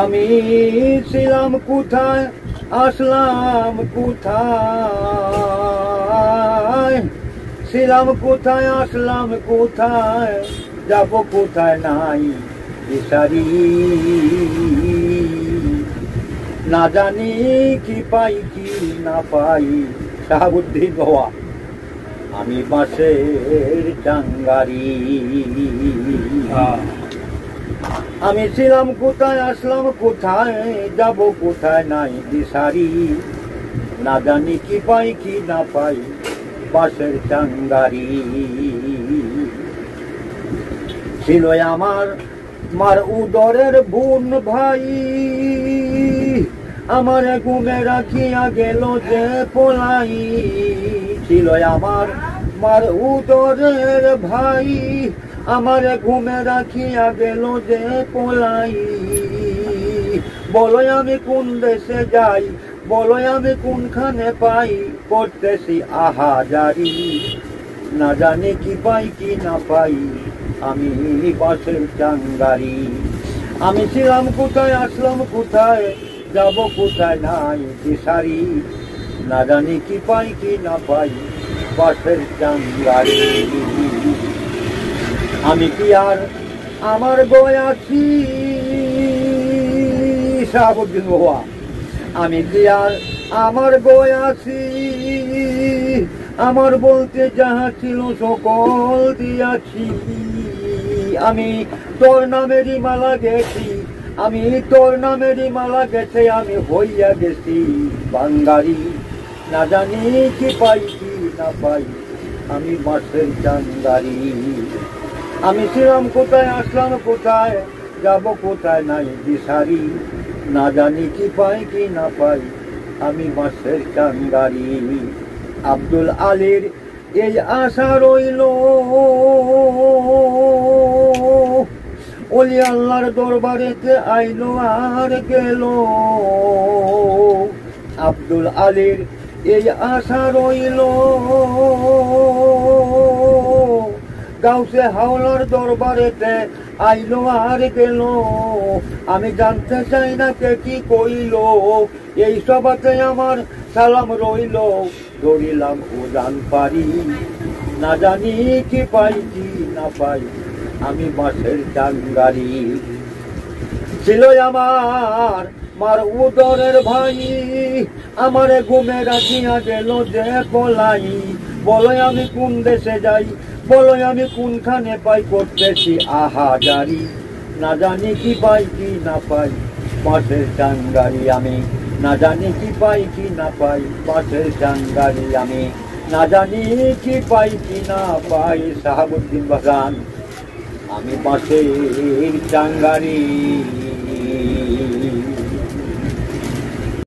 আমি ছিলাম কোথায় আসলাম কোথায়, ছিলাম কোথায় আসলাম কোথায়, যাব কোথায় নাই দিশারি। না জানি কি পাই কি না পাই। শাহাবুদ্দিন বাবা। আমি বাঁশের টাঙ্গারি। আমি ছিলাম কোথায় আসলাম কোথায়, যাব কোথায় নাই দিশারি। না জানি কি পাই কি না পাই, বাঁশের টাঙ্গারি। ছিল আমার মার উদরের বোন ভাই, আমার ঘুমে রাখিয়া গেল যে পলাই। ছিল আমার মার উদরের ভাই, আমার ঘুমে রাখিয়া গেল যে পলাই। বলো আমি কোন দেশে যাই, বলো আমি কোনখানে পাই, করতেছি আহাজারি। না জানি কি পাই কি না পাই, আমি বাঁশের টাঙ্গারি। আমি ছিলাম কোথায় আসলাম কোথায়, যাব কোথায় নাই দিশারি। না জানি কি পাই কি না পাই, বাঁশের টাঙ্গারি। আমি কি আর আমার বই আছি, শাহাবুদ্দিন বাবা। আমি কি আর আমার বই আছি, আমার বলতে যাহা ছিল সকল দিয়াছি। আমি তোর নামেরই মালা গেছি, আমি তোর নামেরই মালা গেছে, আমি হইয়া গেছি বাঙ্গারি। না জানি কি পাই কি না পাই, আমি বাঁশের টাঙ্গারি। আমি ছিলাম কোথায় আসলাম কোথায়, যাব কোথায় নাই দিশারি। না জানি কি পাই কি না পাই, আমি বাঁশের টাঙ্গারি। আব্দুল আলীর এই আশা রইল, ওলি আল্লাহর দরবারেতে আইলো আর গেল। আব্দুল আলীর এই আশা রইল, গাউসে হাওলার দরবারেতে আইলো আর গেল। আমি জানতে চাই না কে কি কইল, এই সবাতে আমার সালাম রইল, ধরিলাম উজান পারি। না জানি কি পাই কি না পাই, আমি বাঁশের টাঙ্গারি। ছিল আমার মার উদরের ভাই, আমার ঘুমে রাখিয়া গেল যে পলাই। বলো আমি কোন দেশে যাই, বলো আমি কোনখানে পাই, করতেছি আহাজারি। না জানি কি পাই কি না পাই, বাঁশের টাঙ্গারি আমি। না জানি কি পাই কি না পাই, বাঁশের টাঙ্গারি আমি। না জানি কি পাই কি না পাই, শাহাবুদ্দিন বাগান। আমি বাঁশের টাঙ্গারি।